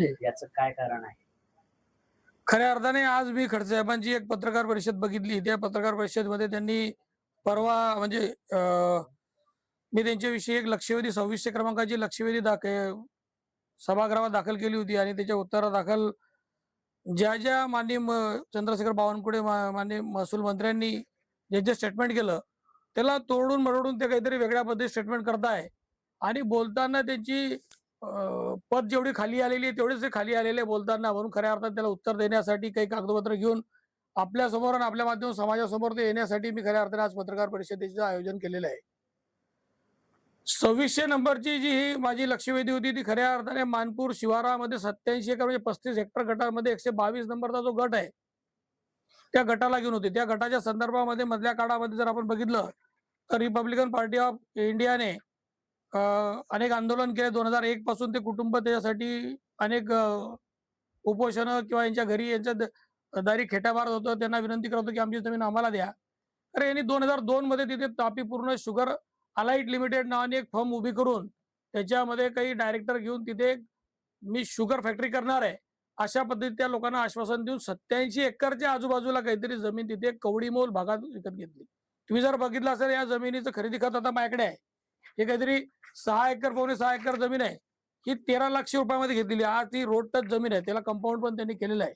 याचं काय कारण आहे? खऱ्या अर्थाने आज मी खडसे साहेबांची एक पत्रकार परिषद बघितली. त्या पत्रकार परिषदेमध्ये त्यांनी परवा म्हणजे मी त्यांच्याविषयी एक लक्षवेधी 2600 क्रमांकाची लक्षवेधी सभागृहात दाखल केली होती आणि त्याच्या उत्तरादाखल ज्या ज्या माननीय चंद्रशेखर बावनकुळे माननीय महसूल मंत्र्यांनी जे स्टेटमेंट केलं त्याला तोडून मरोडून ते काहीतरी वेगळ्या पद्धतीने स्टेटमेंट करताय आणि बोलताना त्यांची पद जेवढी खाली आलेली आहे तेवढेच ते खाली आलेले बोलताना, म्हणून खऱ्या अर्थात त्याला उत्तर देण्यासाठी काही कागदपत्र घेऊन आपल्या समोर आणि आपल्या माध्यम समाजासमोर ते येण्यासाठी मी खऱ्या अर्थाने आज पत्रकार परिषदेचं आयोजन केलेलं आहे. 2600 नंबरची जी ही माझी लक्षवेधी होती ती खऱ्या अर्थाने मानपूर शिवारामध्ये 87 एकर म्हणजे 35 हेक्टर गटामध्ये 122 नंबरचा जो गट आहे त्या गटाला घेऊन होती. त्या गटाच्या संदर्भामध्ये मधल्या काळामध्ये जर आपण बघितलं तर रिपब्लिकन पार्टी ऑफ इंडियाने अनेक आंदोलन केले. 2001 पासून ते कुटुंब त्याच्यासाठी अनेक उपोषणं किंवा यांच्या घरी यांच्या दारी खेट्या मारत होतं. त्यांना विनंती करत होतो की आमची जमीन आम्हाला द्या. तर यांनी 2002 मध्ये तिथे तापी पूर्ण शुगर अलाइट लिमिटेड नावाने एक फर्म उभी करून त्याच्यामध्ये काही डायरेक्टर घेऊन तिथे मी शुगर फॅक्टरी करणार आहे अशा पद्धतीत त्या लोकांना आश्वासन देऊन 87 एकरच्या आजूबाजूला काहीतरी जमीन तिथे कवडीमोल भागात विकत घेतली. तुम्ही जर बघितलं असेल या जमिनीचं खरेदी खत आता माझ्याकडे आहे. हे काहीतरी 6 एकर 6 एकर जमीन आहे. ही 13 लाख रुपयामध्ये घेतलेली. आज ती रोड टच जमीन आहे. त्याला कंपाऊंड पण त्यांनी केलेलं आहे.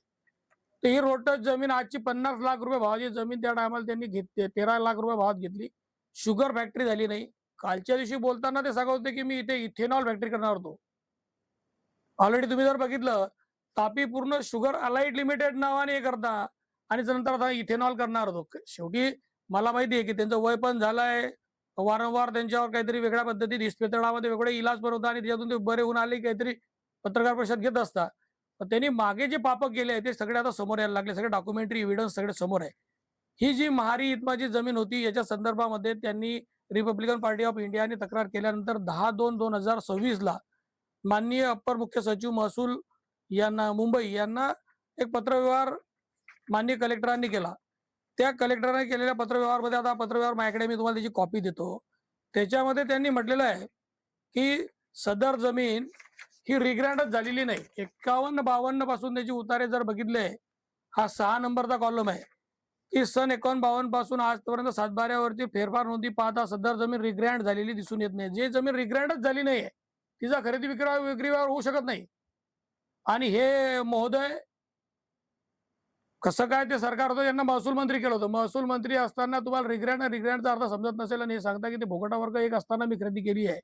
तर ही रोड टच जमीन आजची 50 लाख रुपये भावाची जमीन त्या टायमाला त्यांनी घेतली, 13 लाख रुपये भावात घेतली. शुगर फॅक्टरी झाली नाही. कालच्या दिवशी बोलताना ते सांगत होते की मी इथे इथेनॉल फॅक्टरी करणार होतो. ऑलरेडी तुम्ही जर बघितलं तापी पूर्ण शुगर अलाइट लिमिटेड नावाने हे करता आणि नंतर आता इथेनॉल करणार होतो. शेवटी मला माहिती आहे की त्यांचं वय पण झालंय. वारंवार त्यांच्यावर काहीतरी वेगळ्या पद्धतीने इस्पितळामध्ये वेगळे इलाज पण होता आणि त्याच्यातून ते बरे होऊन आले काहीतरी पत्रकार परिषद घेत असतात. पण त्यांनी मागे जे पाप केले आहे ते सगळे आता समोर यायला लागले. सगळे डॉक्युमेंटरी एव्हिडन्स सगळे समोर आहे. ही जी महारी इतमाची जमीन होती याच्या संदर्भामध्ये त्यांनी रिपब्लिकन पार्टी ऑफ इंडियाने तक्रार केल्यानंतर 10/2/2026 ला माननीय अप्पर मुख्य सचिव महसूल यांना मुंबई यांना एक पत्रव्यवहार माननीय कलेक्टरांनी केला. त्या कलेक्टरांनी केलेल्या पत्रव्यवहारमध्ये आता पत्रव्यवहार माझ्याकडे मी तुम्हाला त्याची कॉपी देतो. त्याच्यामध्ये त्यांनी म्हटलेलं आहे की सदर जमीन ही रिग्रँडच झालेली नाही. 51-52 पासून त्याची उतारे जर बघितले, हा 6 नंबरचा कॉलम आहे की सन 51-52 पासून आजपर्यंत सातबाऱ्यावरती फेरफार नोंदी पाहता सदर जमीन रिग्रँड झालेली दिसून येत नाही. जे जमीन रिग्रँडच झाली नाहीये तिचा खरेदी विक्रीवर होऊ शकत नाही. आणि हे महोदय कसं काय ते सरकार होतं यांना महसूल मंत्री केलं होतं. महसूल मंत्री असताना तुम्हाला रिग्रँडचा अर्थ समजत नसेल आणि हे सांगता की ते भोगटा वर्ग एक असताना मी खरेदी केली आहे.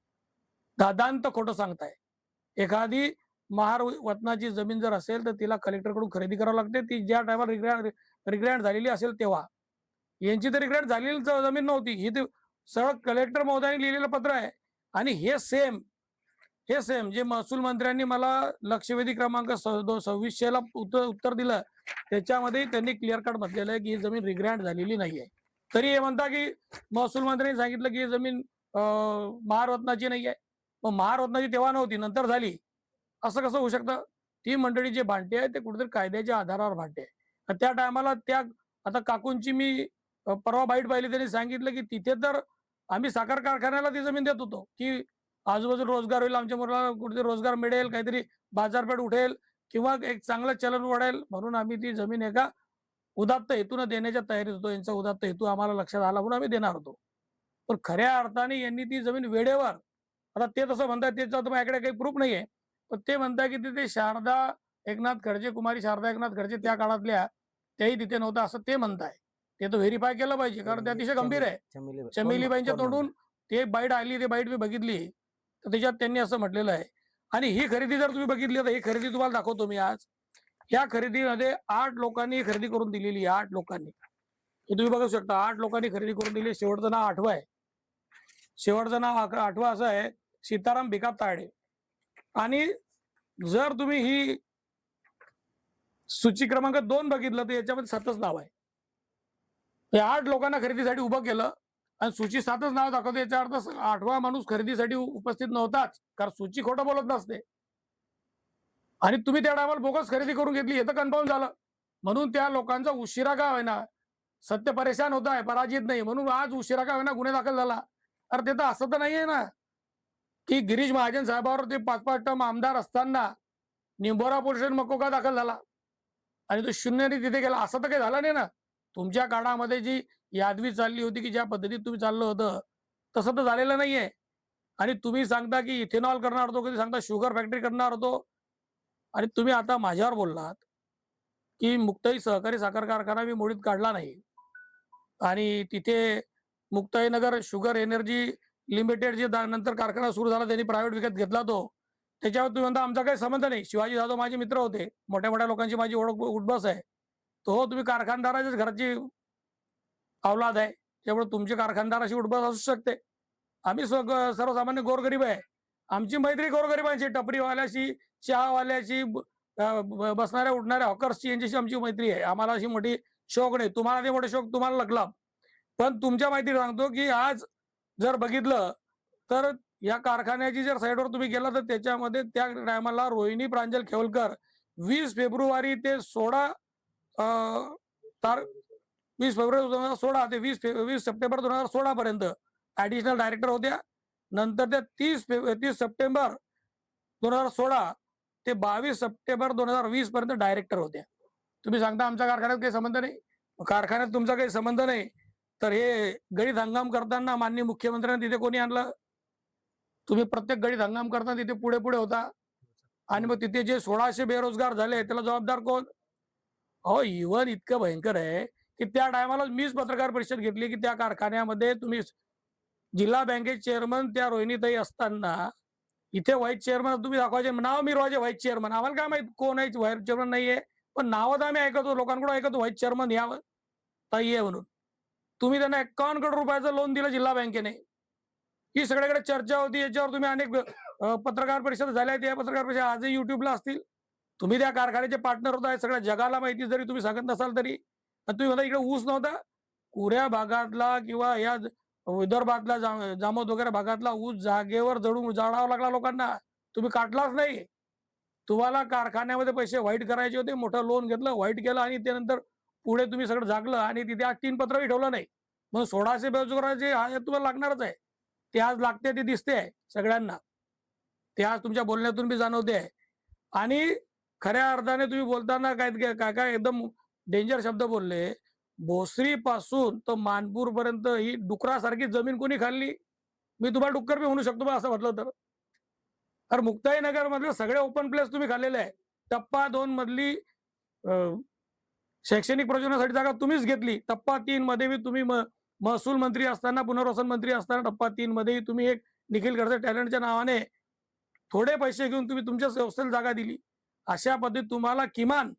दादांत खोटं सांगताय. एखादी महार वतनाची जमीन जर असेल तर तिला कलेक्टरकडून खरेदी करावी लागते. ती ज्या टायमाला रिग्रँड झालेली असेल तेव्हा. यांची तर रिग्रँड झालेली जमीन नव्हती. ही ते सरळ कलेक्टर महोदयांनी लिहिलेलं पत्र आहे. आणि हे सेम जे महसूल मंत्र्यांनी मला लक्षवेधी क्रमांक 2600 ला उत्तर दिलं त्याच्यामध्ये त्यांनी क्लिअर कट म्हटलेलं आहे की ही जमीन रिग्रँड झालेली नाहीये. तरी हे म्हणता की महसूल मंत्र्यांनी सांगितलं की ही जमीन महारत्नाची नाही आहे. मग महारत्नाची तेव्हा नव्हती, नंतर झाली, असं कसं होऊ शकतं? ती मंडळी जे भांडते आहे ते कुठेतरी कायद्याच्या आधारावर भांडते आहे. त्या टायमाला आता काकूंची मी परवा बाईट पाहिली, त्यांनी सांगितलं की तिथे तर आम्ही साखर कारखान्याला ती जमीन देत होतो की आजूबाजूला रोजगार होईल, आमच्या मुलाला कुठेतरी रोजगार मिळेल, काहीतरी बाजारपेठ उठेल किंवा एक चांगलं चलन वाढेल म्हणून आम्ही ती जमीन एका उदात्त हेतून देण्याच्या तयारीत होतो. यांचा उदात्त हेतू आम्हाला लक्षात आला म्हणून आम्ही देणार होतो. पण खऱ्या अर्थाने यांनी ती जमीन वेळेवर, आता ते तसं म्हणतात त्याचं माझ्याकडे काही प्रूफ नाहीये, पण ते म्हणतात की तिथे शारदा एकनाथ खडसे, कुमारी शारदा एकनाथ खडसे त्या काळातल्या त्याही तिथे नव्हतं असं ते म्हणताय. ते तर व्हेरीफाय केलं पाहिजे कारण ते अतिशय गंभीर आहे. चमेलीबाईंच्या तोंडून ते बाईट आली, ते बाईट मी बघितली तर त्याच्यात त्यांनी असं म्हटलेलं आहे. आणि ही खरेदी जर तुम्ही बघितली तर ही खरेदी तुम्हाला दाखवतो मी आज. या खरेदीमध्ये 8 लोकांनी खरेदी करून दिलेली आहे. 8 लोकांनी, हे तुम्ही बघू शकता. 8 लोकांनी खरेदी करून दिली. शेवटचं नाव 8वं आहे. शेवटचं नाव 8वं असं आहे, सीताराम भिकाप तायडे. आणि जर तुम्ही ही सूची क्रमांक 2 बघितलं तर याच्यामध्ये 7च नाव आहे. या 8 लोकांना खरेदीसाठी उभं केलं आणि सूची 7च नाव दाखवते. याचा अर्थ 8वा माणूस खरेदीसाठी उपस्थित नव्हताच, कारण सूची खोटं बोलत नसते. आणि तुम्ही त्या टायमाला बोगस खरेदी करून घेतली हे तर कन्फर्म झालं. म्हणून त्या लोकांचा उशिरा का होईना, सत्य परेशान होत आहे, पराजित नाही, म्हणून आज उशिरा का होईना गुन्हे दाखल झाला. अरे ते तर असं तर नाहीये ना की गिरीश महाजन साहेबावर ते 5-5 टर्म आमदार असताना निंबोरा पोलीस स्टेशन मकोका दाखल झाला आणि तो शून्याने तिथे गेला, असं तर काही झालं नाही ना. तुमच्या काळामध्ये जी यादवी चालली होती, की ज्या पद्धतीत तुम्ही चाललं होतं, तसं तर झालेलं नाहीये. आणि तुम्ही सांगता की इथेनॉल करणार होतो, कधी सांगता शुगर फॅक्टरी करणार होतो. आणि तुम्ही आता माझ्यावर बोललात, की मुक्ताई सहकारी साखर कारखाना मी मोडीत काढला नाही. आणि तिथे मुक्ताईनगर शुगर एनर्जी लिमिटेड जे नंतर कारखाना सुरू झाला त्यांनी प्रायव्हेट विकत घेतला तो. त्याच्यावर तुम्ही म्हणता आमचा काही संबंध नाही. शिवाजी जाधव माझे मित्र होते. मोठ्या-मोठ्या लोकांची माझी ओळख उठबस आहे. तो हो, तुम्ही कारखानदाराच्याच घराची औलाद आहे. त्यामुळे तुमची कारखानदाराशी उठबस असू शकते. आम्ही सर्वसामान्य गोरगरीब आहे. आमची मैत्री गोरगरिबांची, टपरीवाल्याशी, चहावाल्याशी, बसणाऱ्या उठणाऱ्या हॉकर्सची यांच्याशी आमची मैत्री आहे. आम्हाला अशी मोठी शौक नाही. तुम्हाला ते मोठे शौक तुम्हाला लागला. पण तुमच्या माहिती सांगतो, की आज जर बघितलं तर या कारखान्याची जर साईडवर तुम्ही गेला तर त्याच्यामध्ये त्या टायमाला रोहिणी प्रांजल खेवलकर 20 फेब्रुवारी ते 16 अ, तार 20 फेब्रुवारी 2016 ते 20 सप्टेंबर 2016 पर्यंत ॲडिशनल डायरेक्टर होत्या. नंतर त्या 30 सप्टेंबर 2016 ते 22 सप्टेंबर 2020 पर्यंत डायरेक्टर होत्या. तुम्ही सांगता आमच्या कारखान्यात काही संबंध नाही. कारखान्यात तुमचा काही संबंध नाही, तर हे गळीत हंगाम करताना माननीय मुख्यमंत्र्यांनी तिथे कोणी आणलं? तुम्ही प्रत्येक गळीत हंगाम करताना तिथे पुढे-पुढे होता. आणि मग तिथे जे 1600 बेरोजगार झाले त्याला जबाबदार कोण? अहो, इव्हन इतकं भयंकर आहे, की त्या टायमाला मीच पत्रकार परिषद घेतली, की त्या कारखान्यामध्ये तुम्ही जिल्हा बँकेचे चेअरमन त्या रोहिणीताई असताना इथे व्हाईस चेअरमन तुम्ही दाखवायचे, नाव मिरवायचे व्हाईस चेअरमन. आम्हाला काय माहित कोण आहे व्हाईस चेअरमन नाहीये. पण नावं तर आम्ही ऐकतो, लोकांकडून ऐकतो व्हाईस चेअरमन यावं ताई आहे म्हणून. तुम्ही त्यांना 51 करोड रुपयाचं लोन दिलं जिल्हा बँकेने. ही सगळीकडे चर्चा होती. याच्यावर तुम्ही अनेक पत्रकार परिषद झाल्या. त्या पत्रकार परिषद आजही YouTubeला असतील. तुम्ही त्या कारखान्याचे पार्टनर होता, सगळ्या जगाला माहिती जरी तुम्ही सांगत नसाल तरी. पण तुम्ही म्हणता इकडे ऊस नव्हता. पुऱ्या भागातला किंवा या विदर्भातला जामोद वगैरे भागातला ऊस जागेवर जळून जाळावा लागला लोकांना. तुम्ही काढलाच नाही. तुम्हाला कारखान्यामध्ये पैसे व्हाईट करायचे होते. मोठं लोन घेतलं, व्हाईट केलं आणि त्यानंतर पुढे तुम्ही सगळं जागलं आणि तिथे आज 3 पत्रही ठेवलं नाही. मग 1600 बेरोजगाराचे हा तुम्हाला लागणारच आहे. ते आज लागते ते दिसते आहे सगळ्यांना. ते आज तुमच्या बोलण्यातून बी जाणवते आहे. आणि खऱ्या अर्थाने तुम्ही बोलताना काय एकदम डेंजर शब्द बोलले. भोसरीपासून तर मानपूरपर्यंत ही डुकरासारखी जमीन कोणी खाल्ली? मी तुम्हाला डुक्कर बी म्हणू शकतो बा असं म्हटलं तर. तर मुक्ताईनगर मधले सगळे ओपन प्लेस तुम्ही खाल्लेले आहे. टप्पा 2 मधली अ, शैक्षणिक प्रयोजनासाठी जागा तुम्हीच घेतली. टप्पा 3 मध्ये बी तुम्ही महसूल मंत्री असताना, पुनर्वसन मंत्री असताना टप्पा 3 मध्येही तुम्ही एक निखिल खडसे टॅलेंटच्या नावाने थोडे पैसे घेऊन तुम्ही तुमच्या संस्थेला जागा दिली. अशा पद्धतीत तुम्हाला किमान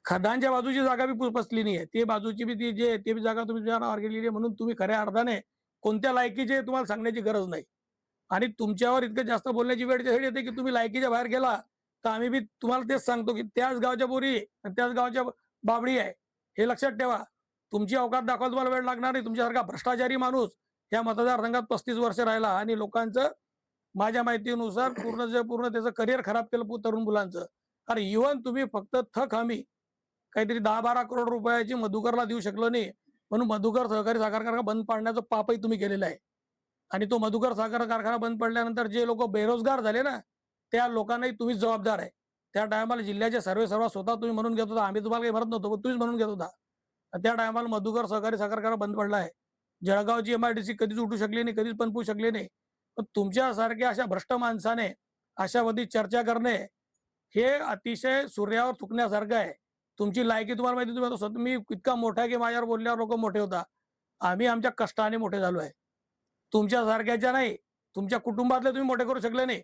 खदानच्या बाजूची जागा बी पसली नाहीये. ते बाजूची बी ती जे ते बी जागा तुम्ही तुमच्या नावावर गेलेली आहे. म्हणून तुम्ही खऱ्या अर्थाने कोणत्या लायकीचे आहे तुम्हाला सांगण्याची गरज नाही. आणि तुमच्यावर इतकं जास्त बोलण्याची वेळ त्यासाठी येते, की तुम्ही लायकीच्या बाहेर गेला, तर आम्ही बी तुम्हाला तेच सांगतो, की त्याच गावच्या पोरी आणि त्याच गावच्या बाबडी आहे. हे लक्षात ठेवा. तुमची अवकात दाखवायला तुम्हाला वेळ लागणार नाही. तुमच्यासारखा भ्रष्टाचारी माणूस या मतदारसंघात 35 वर्ष राहिला आणि लोकांचं माझ्या माहितीनुसार पूर्ण त्याचं करिअर खराब केलं तरुण मुलांचं. अरे इव्हन तुम्ही फक्त थक हमी काहीतरी 10-12 करोड रुपयाची मधुकरला देऊ शकलो नाही. म्हणून मधुकर सहकारी साखर कारखाना बंद पाडण्याचं पापही तुम्ही केलेलं आहे. आणि तो मधुकर साखर कारखाना बंद पडल्यानंतर जे लोक बेरोजगार झाले ना, त्या लोकांनाही तुम्हीच जबाबदार आहे. त्या टायमाला जिल्ह्याचे सर्वेसर्वा स्वतः तुम्ही म्हणून घेत होता. आम्ही तुम्हाला काही म्हणत नव्हतो, पण तुम्हीच म्हणून घेत होता. त्या टायमाला मधुकर सहकारी साखर कारखाना बंद पडला आहे. जळगावची MIDC कधीच उठू शकली नाही, कधीच पनपू शकली नाही. पण तुमच्यासारख्या अशा भ्रष्ट माणसाने अशावधी चर्चा करणे हे अतिशय सूर्यावर थुंकण्यासारखं आहे. तुमची लायकी तुम्हाला माहिती, तुम्ही आता मी इतका मोठा आहे की माझ्यावर बोलल्यावर लोक मोठे होता. आम्ही आमच्या कष्टाने मोठे झालो आहे. तुमच्यासारख्याच्या नाही. तुमच्या कुटुंबातले तुम्ही मोठे करू शकले नाही.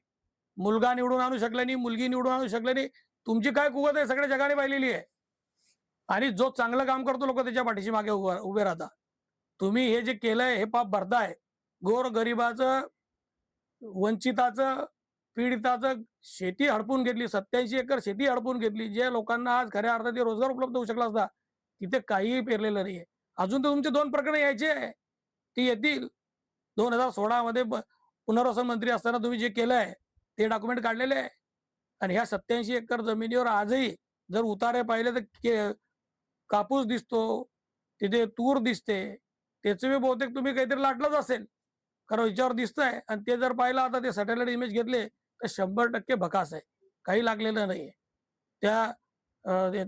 मुलगा निवडून आणू शकले नाही, मुलगी निवडून आणू शकले नाही. तुमची काय कुवत आहे सगळ्या जगाने पाहिलेली आहे. आणि जो चांगलं काम करतो लोक त्याच्या पाठीशी मागे उभे राहतात. तुम्ही हे जे केलंय हे पाप भरताय. गोरगरिबाचं, वंचिताचं, पीडिताचं शेती हडपून घेतली. 87 एकर शेती हडपून घेतली. जे लोकांना आज खऱ्या अर्थाने रोजगार उपलब्ध होऊ शकला असता, तिथे काहीही पेरलेलं नाहीये. अजून तर तुमचे 2 प्रकरणं यायचे आहे. ती येतील. 2016 मध्ये पुनर्वसन मंत्री असताना तुम्ही जे केलंय ते डॉक्युमेंट काढलेले आहे. आणि ह्या 87 एकर जमिनीवर आजही जर उतारे पाहिले तर कापूस दिसतो, तिथे तूर दिसते. त्याचे बी बहुतेक तुम्ही काहीतरी लाटलंच असेल. कारण याच्यावर दिसतंय आणि ते जर पाहिलं आता ते सॅटेलाइट इमेज घेतले तर 100% भकास आहे. काही लागलेलं नाहीये. त्या ते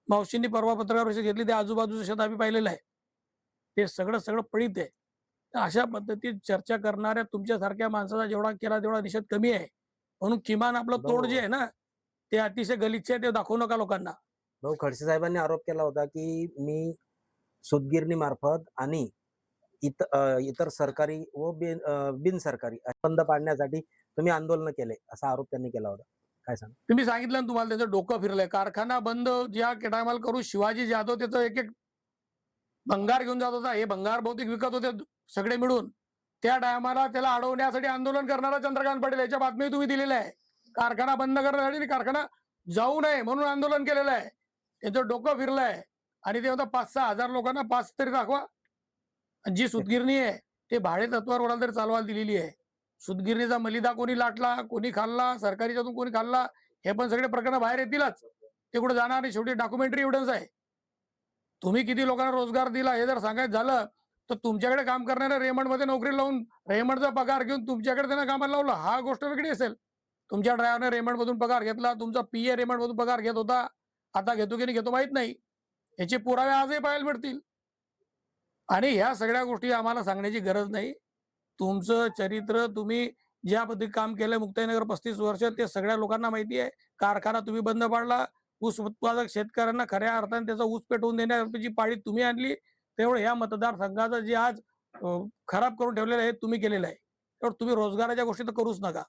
मावशींनी परवा पत्रकार परिषद घेतली, त्या आजूबाजूचं शेत आम्ही पाहिलेलं आहे. ते सगळं पडीत आहे. तर अशा पद्धतीत चर्चा करणाऱ्या तुमच्यासारख्या माणसाचा जेवढा केला तेवढा निषेध कमी आहे. म्हणून किमान आपलं तोंड जे भाऊ आहे ना, ते अतिशय गलिच्छ आहे, ते दाखवू नका लोकांना. भाऊ खडसे साहेबांनी आरोप केला होता की मी सूतगिरणी मार्फत आणि इतर सरकारी व बिनसरकारी बंद पाडण्यासाठी तुम्ही आंदोलन केले, असा आरोप त्यांनी केला होता. काय सांगा? तुम्ही सांगितलं ना, तुम्हाला त्याचं डोकं फिरलंय. कारखाना बंद ज्या टायमाला करू, शिवाजी जाधव त्याचं एक भंगार घेऊन जात होता. हे भंगार बहुतेक विकत होते सगळे मिळून. त्या टायमाला त्याला अडवण्यासाठी आंदोलन करणारा चंद्रकांत पाटील, याच्या बातमी तुम्ही दिलेल्या आहे. कारखाना बंद करण्यासाठी आणि कारखाना जाऊ नये म्हणून आंदोलन केलेलं आहे. त्यांचं डोकं फिरलंय आणि ते म्हणतात 5-6 हजार लोकांना पास तरी दाखवा. आणि जी सूतगिरणी आहे ते भाडे तत्वावर कोणाला तरी चालवायला दिलेली आहे. सूतगिरणीचा मलिदा कोणी लाटला, कोणी खाल्ला, सरकारीच्यातून कोणी खाल्ला, हे पण सगळे प्रकरण बाहेर येतीलच. ते कुठे जाणार नाही. शेवटी डॉक्युमेंटरी एव्हिडन्स आहे. तुम्ही किती लोकांना रोजगार दिला हे जर सांगायचं झालं, तर तुमच्याकडे काम करणाऱ्या रेमंडमध्ये नोकरी लावून रेमंडचा पगार घेऊन तुमच्याकडे त्यांना कामाला लावलं, हा गोष्ट वेगळी असेल. तुमच्या ड्रायव्हरने रेमंडमधून पगार घेतला, तुमचा पीए रेमंडमधून पगार घेत होता, आता घेतो की नाही घेतो माहित नाही. याचे पुरावे आजही पाहायला मिळतील. आणि ह्या सगळ्या गोष्टी आम्हाला सांगण्याची गरज नाही. तुमचं चरित्र, तुम्ही ज्या पद्धतीने काम केलं मुक्ताईनगर 35 वर्ष, ते सगळ्या लोकांना माहिती आहे. कारखाना तुम्ही बंद पाडला. ऊस उत्पादक शेतकऱ्यांना खऱ्या अर्थाने त्याचा ऊस पेटवून देण्याची पाळी तुम्ही आणली. तेवढं ह्या मतदारसंघाचं जे आज खराब करून ठेवलेलं आहे तुम्ही केलेलं आहे. तर तुम्ही रोजगाराच्या गोष्टी तर करूच नका.